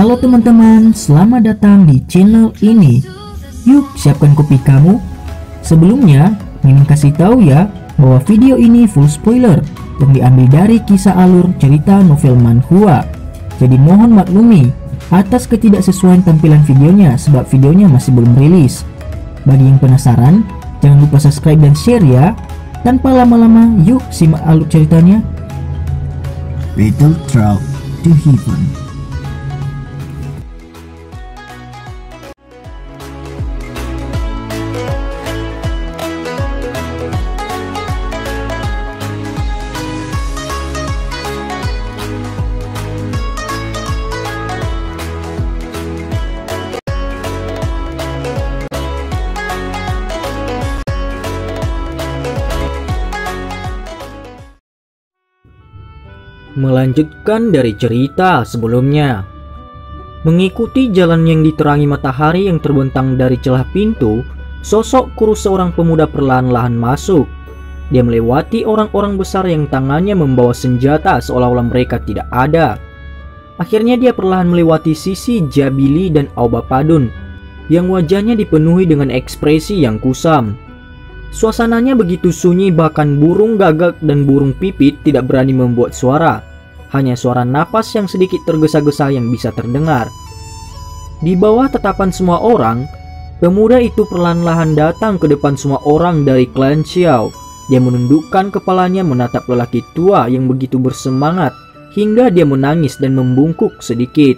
Halo teman-teman, selamat datang di channel ini. Yuk siapkan kopi kamu. Sebelumnya, Mimin kasih tahu ya bahwa video ini full spoiler yang diambil dari kisah alur cerita novel manhwa. Jadi mohon maklumi atas ketidaksesuaian tampilan videonya sebab videonya masih belum rilis. Bagi yang penasaran, jangan lupa subscribe dan share ya. Tanpa lama-lama, yuk simak alur ceritanya. Battle Track to Heaven. Melanjutkan dari cerita sebelumnya. Mengikuti jalan yang diterangi matahari yang terbentang dari celah pintu, sosok kurus seorang pemuda perlahan-lahan masuk. Dia melewati orang-orang besar yang tangannya membawa senjata seolah-olah mereka tidak ada. Akhirnya dia perlahan melewati sisi Jabili dan Aubapadun yang wajahnya dipenuhi dengan ekspresi yang kusam. Suasananya begitu sunyi, bahkan burung gagak dan burung pipit tidak berani membuat suara. Hanya suara napas yang sedikit tergesa-gesa yang bisa terdengar. Di bawah tatapan semua orang, pemuda itu perlahan-lahan datang ke depan semua orang dari klan Xiao. Dia menundukkan kepalanya menatap lelaki tua yang begitu bersemangat hingga dia menangis dan membungkuk sedikit.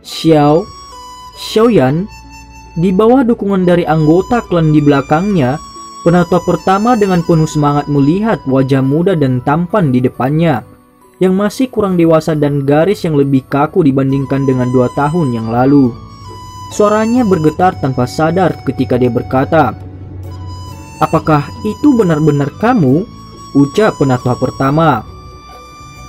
Xiaoyan, di bawah dukungan dari anggota klan di belakangnya, penatua pertama dengan penuh semangat melihat wajah muda dan tampan di depannya, yang masih kurang dewasa dan garis yang lebih kaku dibandingkan dengan 2 tahun yang lalu. Suaranya bergetar tanpa sadar ketika dia berkata, "Apakah itu benar-benar kamu?" ucap penatua pertama.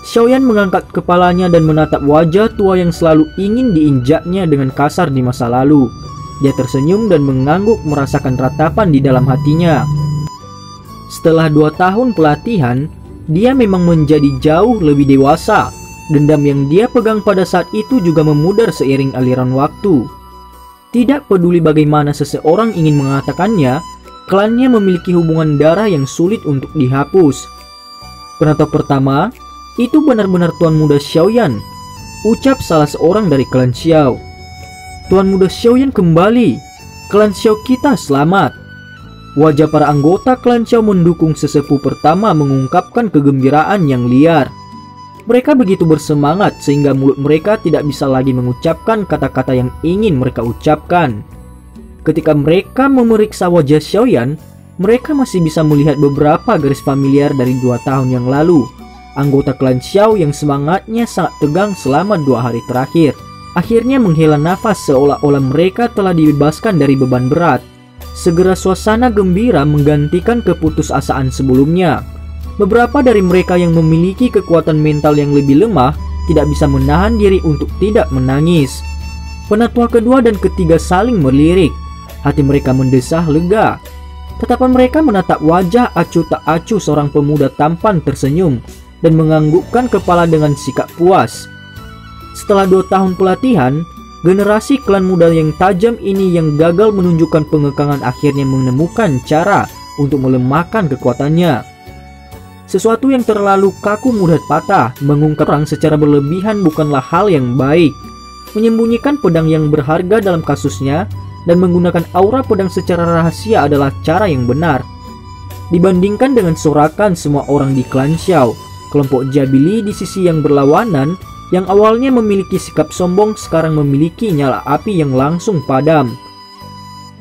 Xiaoyan mengangkat kepalanya dan menatap wajah tua yang selalu ingin diinjaknya dengan kasar di masa lalu. Dia tersenyum dan mengangguk merasakan ratapan di dalam hatinya. Setelah 2 tahun pelatihan, dia memang menjadi jauh lebih dewasa. Dendam yang dia pegang pada saat itu juga memudar seiring aliran waktu. Tidak peduli bagaimana seseorang ingin mengatakannya, klannya memiliki hubungan darah yang sulit untuk dihapus. Penatua pertama, itu benar-benar Tuan Muda Xiaoyan, ucap salah seorang dari klan Xiao. Tuan Muda Xiaoyan kembali. Klan Xiao kita selamat. Wajah para anggota klan Xiao mendukung sesepuh pertama mengungkapkan kegembiraan yang liar. Mereka begitu bersemangat sehingga mulut mereka tidak bisa lagi mengucapkan kata-kata yang ingin mereka ucapkan. Ketika mereka memeriksa wajah Xiaoyan, mereka masih bisa melihat beberapa garis familiar dari 2 tahun yang lalu. Anggota klan Xiao yang semangatnya sangat tegang selama 2 hari terakhir akhirnya menghela nafas seolah-olah mereka telah dibebaskan dari beban berat. Segera suasana gembira menggantikan keputusasaan sebelumnya. Beberapa dari mereka yang memiliki kekuatan mental yang lebih lemah tidak bisa menahan diri untuk tidak menangis. Penatua kedua dan ketiga saling melirik. Hati mereka mendesah lega. Tatapan mereka menatap wajah acuh tak acuh seorang pemuda tampan tersenyum dan menganggukkan kepala dengan sikap puas. Setelah 2 tahun pelatihan, generasi klan muda yang tajam ini yang gagal menunjukkan pengekangan akhirnya menemukan cara untuk melemahkan kekuatannya. Sesuatu yang terlalu kaku mudah patah. Mengungkap perang secara berlebihan bukanlah hal yang baik. Menyembunyikan pedang yang berharga dalam kasusnya dan menggunakan aura pedang secara rahasia adalah cara yang benar. Dibandingkan dengan sorakan semua orang di klan Xiao, kelompok Jabili di sisi yang berlawanan yang awalnya memiliki sikap sombong sekarang memiliki nyala api yang langsung padam.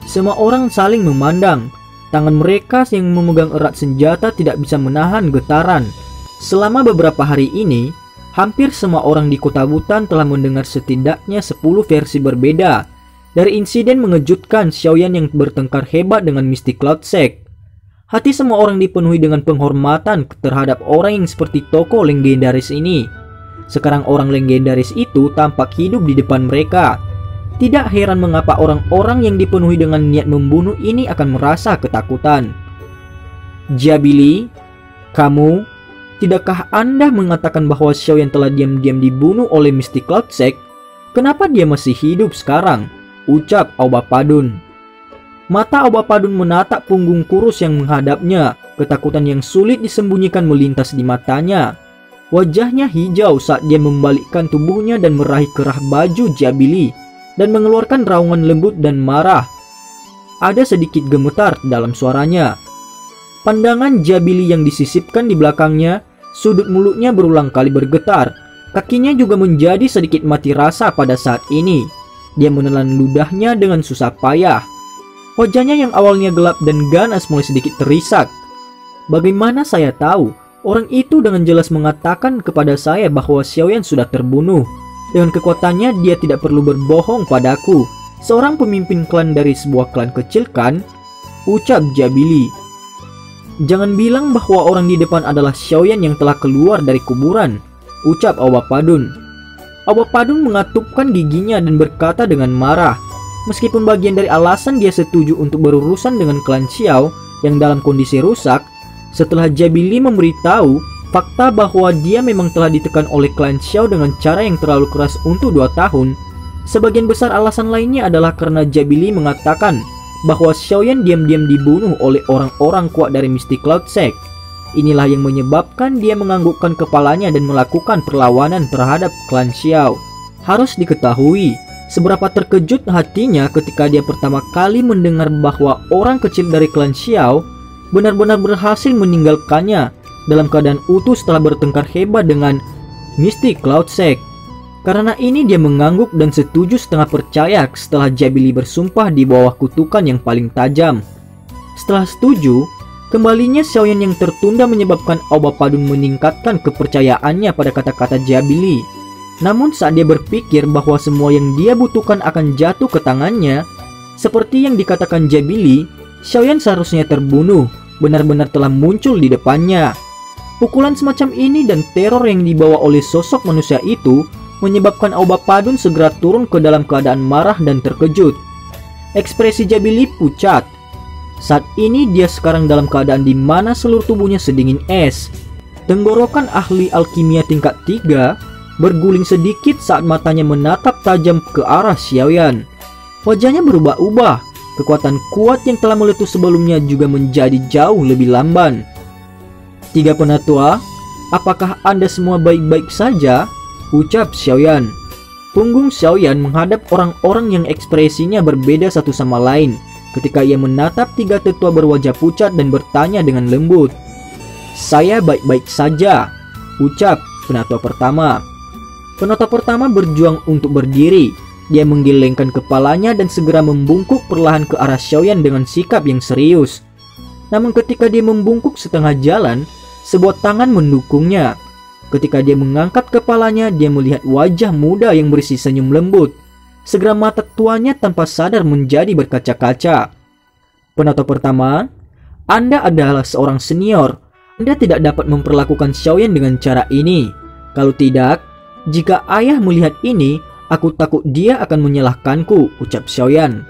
Semua orang saling memandang. Tangan mereka yang memegang erat senjata tidak bisa menahan getaran. Selama beberapa hari ini, hampir semua orang di Kota Butan telah mendengar setidaknya 10 versi berbeda dari insiden mengejutkan Xiaoyan yang bertengkar hebat dengan Misty Cloud Sect. Hati semua orang dipenuhi dengan penghormatan terhadap orang yang seperti tokoh legendaris ini. Sekarang orang legendaris itu tampak hidup di depan mereka. Tidak heran mengapa orang-orang yang dipenuhi dengan niat membunuh ini akan merasa ketakutan. Jabili, kamu, tidakkah Anda mengatakan bahwa Xiaoyan telah diam-diam dibunuh oleh Misty Cloud Sect? Kenapa dia masih hidup sekarang? Ucap Aubapadun. Mata Aubapadun menatap punggung kurus yang menghadapnya. Ketakutan yang sulit disembunyikan melintas di matanya. Wajahnya hijau saat dia membalikkan tubuhnya dan meraih kerah baju Jabili dan mengeluarkan raungan lembut dan marah. Ada sedikit gemetar dalam suaranya. Pandangan Jabili yang disisipkan di belakangnya, sudut mulutnya berulang kali bergetar. Kakinya juga menjadi sedikit mati rasa pada saat ini. Dia menelan ludahnya dengan susah payah. Wajahnya yang awalnya gelap dan ganas mulai sedikit terisak. Bagaimana saya tahu? Orang itu dengan jelas mengatakan kepada saya bahwa Xiaoyan sudah terbunuh. Dengan kekuatannya dia tidak perlu berbohong padaku. Seorang pemimpin klan dari sebuah klan kecil kan? Ucap Jabili. Jangan bilang bahwa orang di depan adalah Xiaoyan yang telah keluar dari kuburan. Ucap Aubapadun. Aubapadun mengatupkan giginya dan berkata dengan marah. Meskipun bagian dari alasan dia setuju untuk berurusan dengan klan Xiao yang dalam kondisi rusak, setelah Jabili memberitahu fakta bahwa dia memang telah ditekan oleh klan Xiao dengan cara yang terlalu keras untuk 2 tahun, sebagian besar alasan lainnya adalah karena Jabili mengatakan bahwa Xiaoyan diam-diam dibunuh oleh orang-orang kuat dari Mystic Cloud Sect. Inilah yang menyebabkan dia menganggukkan kepalanya dan melakukan perlawanan terhadap klan Xiao. Harus diketahui seberapa terkejut hatinya ketika dia pertama kali mendengar bahwa orang kecil dari klan Xiao benar-benar berhasil meninggalkannya dalam keadaan utuh setelah bertengkar hebat dengan Mystic Cloud Sect. Karena ini dia mengangguk dan setuju setengah percaya setelah Jabili bersumpah di bawah kutukan yang paling tajam. Setelah setuju, kembalinya Xiaoyan yang tertunda menyebabkan Aubapadun meningkatkan kepercayaannya pada kata-kata Jabili. Namun saat dia berpikir bahwa semua yang dia butuhkan akan jatuh ke tangannya, seperti yang dikatakan Jabili, Xiaoyan seharusnya terbunuh, benar-benar telah muncul di depannya. Pukulan semacam ini dan teror yang dibawa oleh sosok manusia itu menyebabkan Aubapadun segera turun ke dalam keadaan marah dan terkejut. Ekspresi Jabili pucat. Saat ini dia sekarang dalam keadaan di mana seluruh tubuhnya sedingin es. Tenggorokan ahli alkimia tingkat 3 berguling sedikit saat matanya menatap tajam ke arah Xiaoyan. Wajahnya berubah-ubah. Kekuatan kuat yang telah meletus sebelumnya juga menjadi jauh lebih lamban. 3 penatua, apakah Anda semua baik-baik saja? Ucap Xiaoyan. Punggung Xiaoyan menghadap orang-orang yang ekspresinya berbeda satu sama lain ketika ia menatap 3 tetua berwajah pucat dan bertanya dengan lembut. Saya baik-baik saja, ucap penatua pertama. Penatua pertama berjuang untuk berdiri. Dia menggelengkan kepalanya dan segera membungkuk perlahan ke arah Xiaoyan dengan sikap yang serius. Namun ketika dia membungkuk setengah jalan, sebuah tangan mendukungnya. Ketika dia mengangkat kepalanya, dia melihat wajah muda yang berisi senyum lembut. Segera mata tuanya tanpa sadar menjadi berkaca-kaca. Penatua pertama, Anda adalah seorang senior. Anda tidak dapat memperlakukan Xiaoyan dengan cara ini. Kalau tidak, jika ayah melihat ini, aku takut dia akan menyalahkanku, ucap Xiaoyan.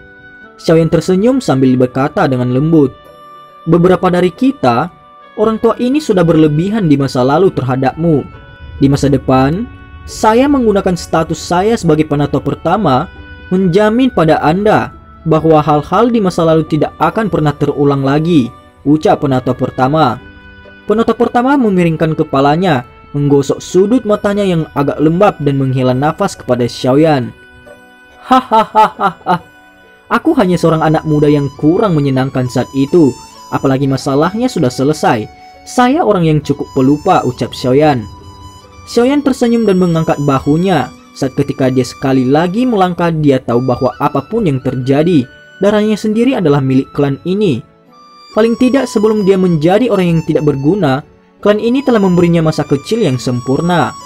Xiaoyan tersenyum sambil berkata dengan lembut. Beberapa dari kita, orang tua ini sudah berlebihan di masa lalu terhadapmu. Di masa depan, saya menggunakan status saya sebagai penatua pertama menjamin pada Anda bahwa hal-hal di masa lalu tidak akan pernah terulang lagi, ucap penatua pertama. Penatua pertama memiringkan kepalanya, menggosok sudut matanya yang agak lembab dan menghela nafas kepada Xiaoyan. Hahaha, aku hanya seorang anak muda yang kurang menyenangkan saat itu. Apalagi masalahnya sudah selesai. Saya orang yang cukup pelupa, ucap Xiaoyan. Xiaoyan tersenyum dan mengangkat bahunya. Saat ketika dia sekali lagi melangkah, dia tahu bahwa apapun yang terjadi, darahnya sendiri adalah milik klan ini. Paling tidak sebelum dia menjadi orang yang tidak berguna, klan ini telah memberinya masa kecil yang sempurna.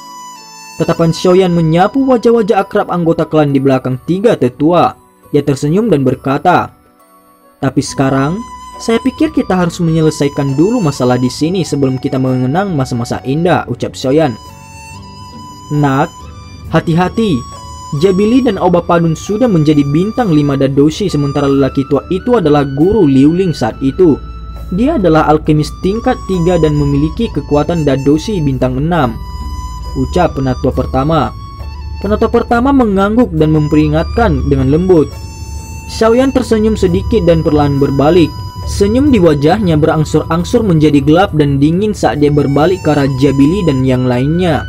Tatapan Xiaoyan menyapu wajah-wajah akrab anggota klan di belakang 3 tetua. Dia tersenyum dan berkata, tapi sekarang, saya pikir kita harus menyelesaikan dulu masalah di sini sebelum kita mengenang masa-masa indah, ucap Xiaoyan. Nak, hati-hati. Jabili dan Aubapadun sudah menjadi bintang 5 dadoshi sementara lelaki tua itu adalah guru Liuling saat itu. Dia adalah alkemis tingkat 3 dan memiliki kekuatan dadoshi bintang 6, ucap penatua pertama. Penatua pertama mengangguk dan memperingatkan dengan lembut. Xiaoyan tersenyum sedikit dan perlahan berbalik. Senyum di wajahnya berangsur-angsur menjadi gelap dan dingin saat dia berbalik ke arah Jabili dan yang lainnya.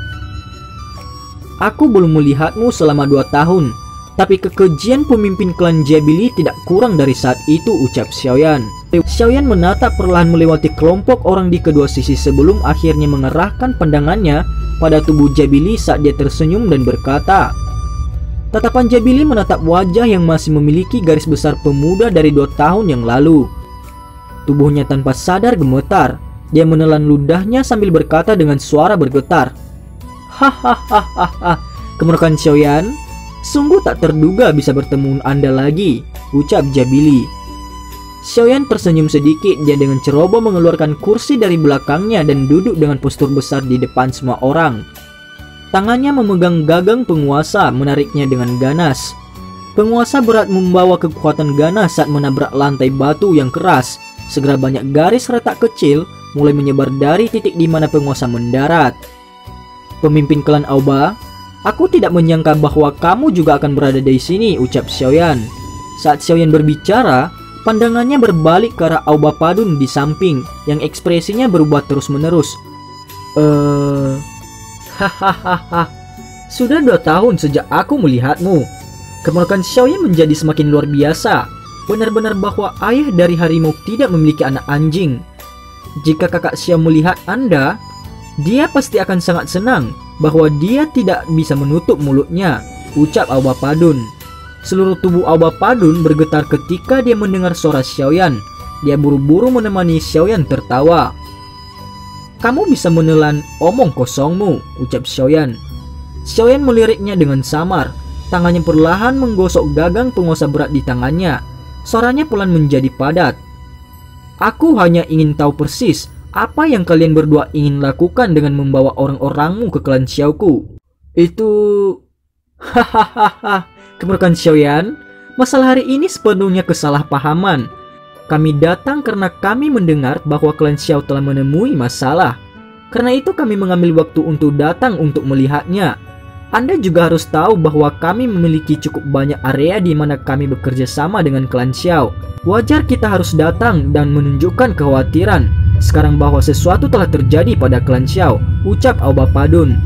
Aku belum melihatmu selama 2 tahun, tapi kekejian pemimpin klan Jabili tidak kurang dari saat itu, ucap Xiaoyan. Xiaoyan menatap perlahan melewati kelompok orang di kedua sisi sebelum akhirnya mengerahkan pandangannya pada tubuh Jabili saat dia tersenyum dan berkata. Tatapan Jabili menatap wajah yang masih memiliki garis besar pemuda dari 2 tahun yang lalu. Tubuhnya tanpa sadar gemetar. Dia menelan ludahnya sambil berkata dengan suara bergetar. Hahaha, kemurukan Xiaoyan, sungguh tak terduga bisa bertemu Anda lagi, ucap Jabili. Xiaoyan tersenyum sedikit. Dia dengan ceroboh mengeluarkan kursi dari belakangnya dan duduk dengan postur besar di depan semua orang. Tangannya memegang gagang penguasa, menariknya dengan ganas. Penguasa berat membawa kekuatan ganas saat menabrak lantai batu yang keras. Segera banyak garis retak kecil mulai menyebar dari titik di mana penguasa mendarat. Pemimpin klan Aoba, aku tidak menyangka bahwa kamu juga akan berada di sini, ucap Xiaoyan. Saat Xiaoyan berbicara, pandangannya berbalik ke arah Aoba Padun di samping, yang ekspresinya berubah terus-menerus. Hahaha, sudah 2 tahun sejak aku melihatmu. Kemerokan Xiaoyan menjadi semakin luar biasa. Benar-benar bahwa ayah dari harimau tidak memiliki anak anjing. Jika kakak Xiao melihat Anda, dia pasti akan sangat senang bahwa dia tidak bisa menutup mulutnya, ucap Aoba Padun. Seluruh tubuh Aoba Padun bergetar ketika dia mendengar suara Xiaoyan. Dia buru-buru menemani Xiaoyan tertawa. Kamu bisa menelan omong kosongmu, ucap Xiaoyan. Xiaoyan meliriknya dengan samar. Tangannya perlahan menggosok gagang penguasa berat di tangannya. Suaranya pelan menjadi padat. Aku hanya ingin tahu persis apa yang kalian berdua ingin lakukan dengan membawa orang-orangmu ke klan Xiaoku. Itu... Hahaha, kemurukan Xiaoyan, masalah hari ini sepenuhnya kesalahpahaman. Kami datang karena kami mendengar bahwa klan Xiao telah menemui masalah. Karena itu kami mengambil waktu untuk datang untuk melihatnya. Anda juga harus tahu bahwa kami memiliki cukup banyak area di mana kami bekerja sama dengan klan Xiao. Wajar kita harus datang dan menunjukkan kekhawatiran sekarang bahwa sesuatu telah terjadi pada klan Xiao, ucap Aoba Padun.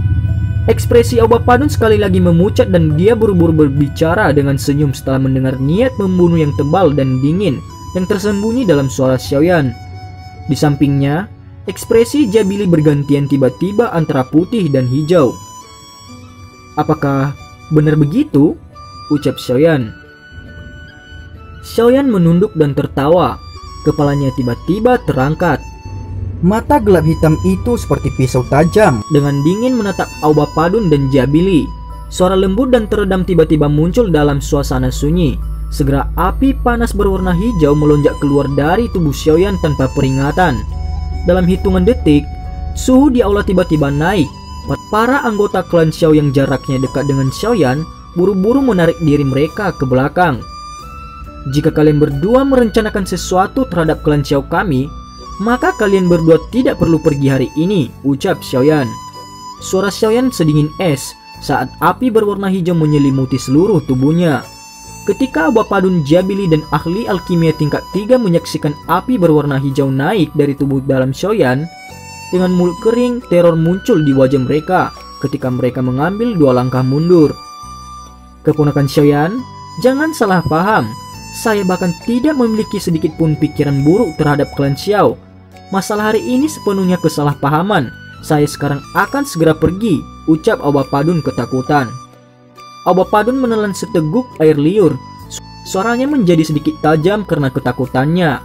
Ekspresi Aoba Padun sekali lagi memucat dan dia buru-buru berbicara dengan senyum setelah mendengar niat membunuh yang tebal dan dingin yang tersembunyi dalam suara Xiaoyan. Di sampingnya, ekspresi Jabili bergantian tiba-tiba antara putih dan hijau. Apakah benar begitu? Ucap Xiaoyan. Xiaoyan menunduk dan tertawa. Kepalanya tiba-tiba terangkat. Mata gelap hitam itu seperti pisau tajam. Dengan dingin menatap Aoba Padun dan Jabili. Suara lembut dan teredam tiba-tiba muncul dalam suasana sunyi. Segera api panas berwarna hijau melonjak keluar dari tubuh Xiaoyan tanpa peringatan. Dalam hitungan detik, suhu di aula tiba-tiba naik. Para anggota klan Xiao yang jaraknya dekat dengan Xiaoyan buru-buru menarik diri mereka ke belakang. Jika kalian berdua merencanakan sesuatu terhadap klan Xiao kami, maka kalian berdua tidak perlu pergi hari ini, ucap Xiaoyan. Suara Xiaoyan sedingin es saat api berwarna hijau menyelimuti seluruh tubuhnya. Ketika Aoba Padun, Jabili dan ahli alkimia tingkat 3 menyaksikan api berwarna hijau naik dari tubuh dalam Xiaoyan, dengan mulut kering, teror muncul di wajah mereka ketika mereka mengambil 2 langkah mundur. Keponakan Xiaoyan, jangan salah paham. Saya bahkan tidak memiliki sedikit pun pikiran buruk terhadap klan Xiao. Masalah hari ini sepenuhnya kesalahpahaman. Saya sekarang akan segera pergi, ucap Aoba Padun ketakutan. Aoba Padun menelan seteguk air liur. Suaranya menjadi sedikit tajam karena ketakutannya.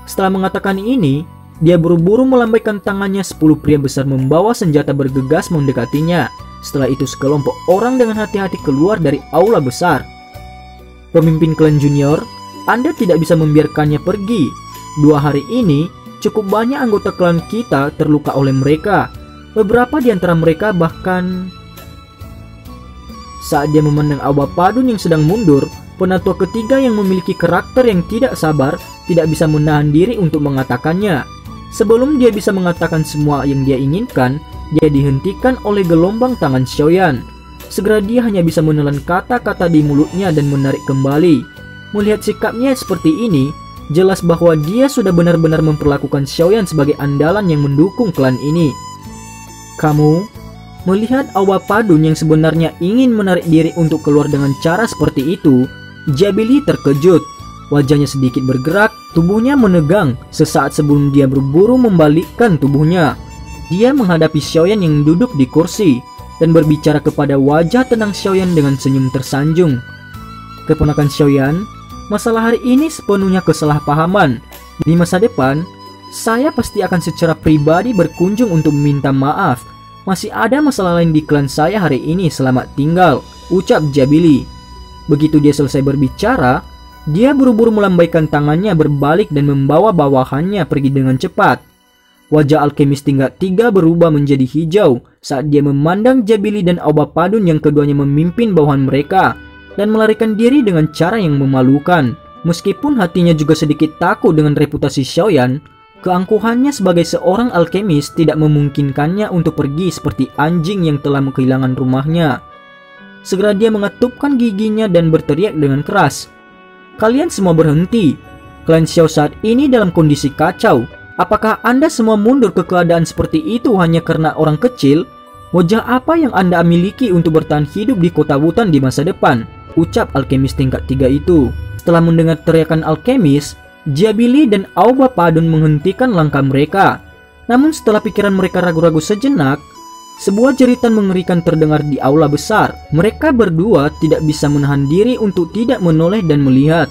Setelah mengatakan ini, dia buru-buru melambaikan tangannya. 10 pria besar membawa senjata bergegas mendekatinya. Setelah itu sekelompok orang dengan hati-hati keluar dari aula besar. Pemimpin klan junior, Anda tidak bisa membiarkannya pergi. 2 hari ini, cukup banyak anggota klan kita terluka oleh mereka. Beberapa di antara mereka bahkan... Saat dia memandang Aoba Padun yang sedang mundur, penatua ketiga yang memiliki karakter yang tidak sabar tidak bisa menahan diri untuk mengatakannya. Sebelum dia bisa mengatakan semua yang dia inginkan, dia dihentikan oleh gelombang tangan Xiaoyan. Segera dia hanya bisa menelan kata-kata di mulutnya dan menarik kembali. Melihat sikapnya seperti ini, jelas bahwa dia sudah benar-benar memperlakukan Xiaoyan sebagai andalan yang mendukung klan ini. Kamu? Melihat Awa Padun yang sebenarnya ingin menarik diri untuk keluar dengan cara seperti itu, Jabili terkejut. Wajahnya sedikit bergerak, tubuhnya menegang sesaat sebelum dia berburu membalikkan tubuhnya. Dia menghadapi Xiaoyan yang duduk di kursi dan berbicara kepada wajah tenang Xiaoyan dengan senyum tersanjung. Keponakan Xiaoyan, masalah hari ini sepenuhnya kesalahpahaman. Di masa depan, saya pasti akan secara pribadi berkunjung untuk meminta maaf. Masih ada masalah lain di klan saya hari ini, selamat tinggal, ucap Jabili. Begitu dia selesai berbicara, dia buru-buru melambaikan tangannya berbalik dan membawa bawahannya pergi dengan cepat. Wajah alkemis tingkat 3 berubah menjadi hijau saat dia memandang Jabili dan Awa Padun yang keduanya memimpin bawahan mereka dan melarikan diri dengan cara yang memalukan. Meskipun hatinya juga sedikit takut dengan reputasi Xiaoyan, keangkuhannya sebagai seorang alkemis tidak memungkinkannya untuk pergi seperti anjing yang telah kehilangan rumahnya. Segera dia mengetupkan giginya dan berteriak dengan keras, "Kalian semua berhenti. Klan Xiao saat ini dalam kondisi kacau. Apakah Anda semua mundur ke keadaan seperti itu hanya karena orang kecil? Wajah apa yang Anda miliki untuk bertahan hidup di kota hutan di masa depan?" ucap alkemis tingkat 3 itu. Setelah mendengar teriakan alkemis, Jabili dan Awa Padun menghentikan langkah mereka. Namun setelah pikiran mereka ragu-ragu sejenak, sebuah jeritan mengerikan terdengar di aula besar. Mereka berdua tidak bisa menahan diri untuk tidak menoleh dan melihat.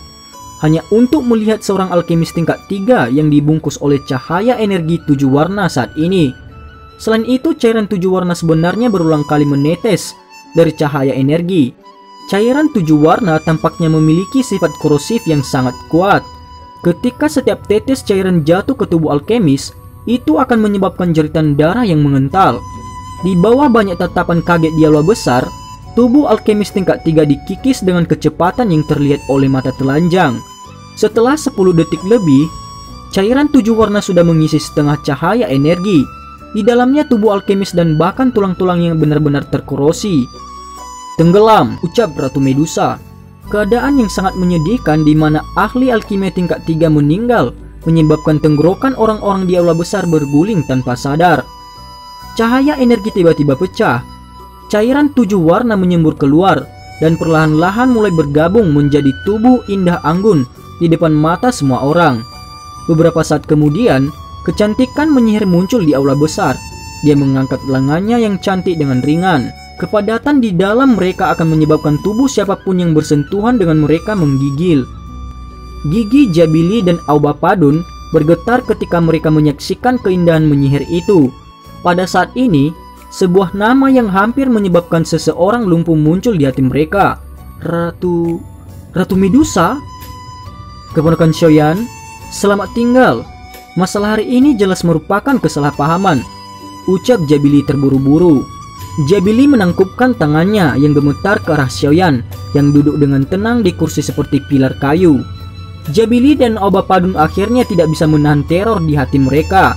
Hanya untuk melihat seorang alkemis tingkat 3 yang dibungkus oleh cahaya energi 7 warna saat ini. Selain itu, cairan 7 warna sebenarnya berulang kali menetes dari cahaya energi. Cairan 7 warna tampaknya memiliki sifat korosif yang sangat kuat. Ketika setiap tetes cairan jatuh ke tubuh alkemis, itu akan menyebabkan jeritan darah yang mengental. Di bawah banyak tatapan kaget di aula besar, tubuh alkemis tingkat 3 dikikis dengan kecepatan yang terlihat oleh mata telanjang. Setelah 10 detik lebih, cairan 7 warna sudah mengisi setengah cahaya energi. Di dalamnya tubuh alkemis dan bahkan tulang-tulang yang benar-benar terkorosi. "Tenggelam," ucap Ratu Medusa. Keadaan yang sangat menyedihkan di mana ahli alkimia tingkat 3 meninggal menyebabkan tenggorokan orang-orang di aula besar berguling tanpa sadar. Cahaya energi tiba-tiba pecah. Cairan 7 warna menyembur keluar dan perlahan-lahan mulai bergabung menjadi tubuh indah anggun di depan mata semua orang. Beberapa saat kemudian, kecantikan menyihir muncul di aula besar. Dia mengangkat lengannya yang cantik dengan ringan. Kepadatan di dalam mereka akan menyebabkan tubuh siapapun yang bersentuhan dengan mereka menggigil. Gigi Jabili dan Awa Padun bergetar ketika mereka menyaksikan keindahan menyihir itu. Pada saat ini, sebuah nama yang hampir menyebabkan seseorang lumpuh muncul di hati mereka. Ratu Medusa? Keponakan Xiaoyan, selamat tinggal. Masalah hari ini jelas merupakan kesalahpahaman, ucap Jabili terburu-buru. Jabili menangkupkan tangannya yang gemetar ke arah Xiaoyan yang duduk dengan tenang di kursi seperti pilar kayu. Jabili dan Awa Padun akhirnya tidak bisa menahan teror di hati mereka.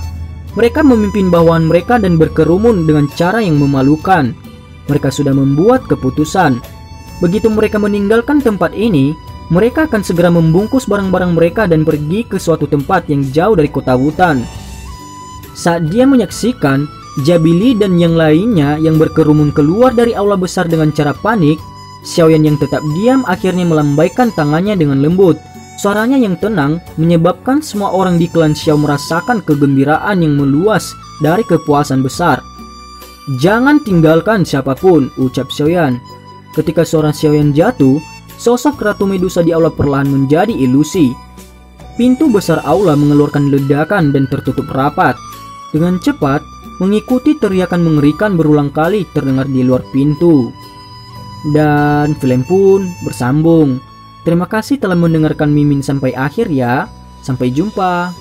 Mereka memimpin bawahan mereka dan berkerumun dengan cara yang memalukan. Mereka sudah membuat keputusan. Begitu mereka meninggalkan tempat ini, mereka akan segera membungkus barang-barang mereka dan pergi ke suatu tempat yang jauh dari kota hutan. Saat dia menyaksikan Jabili dan yang lainnya yang berkerumun keluar dari aula besar dengan cara panik, Xiaoyan yang tetap diam akhirnya melambaikan tangannya dengan lembut. Suaranya yang tenang menyebabkan semua orang di klan Xiao merasakan kegembiraan yang meluas dari kepuasan besar. "Jangan tinggalkan siapapun," ucap Xiaoyan. Ketika seorang Xiaoyan jatuh, sosok Ratu Medusa di aula perlahan menjadi ilusi. Pintu besar aula mengeluarkan ledakan dan tertutup rapat. Dengan cepat, mengikuti teriakan mengerikan berulang kali terdengar di luar pintu. Dan film pun bersambung. Terima kasih telah mendengarkan Mimin sampai akhir ya. Sampai jumpa.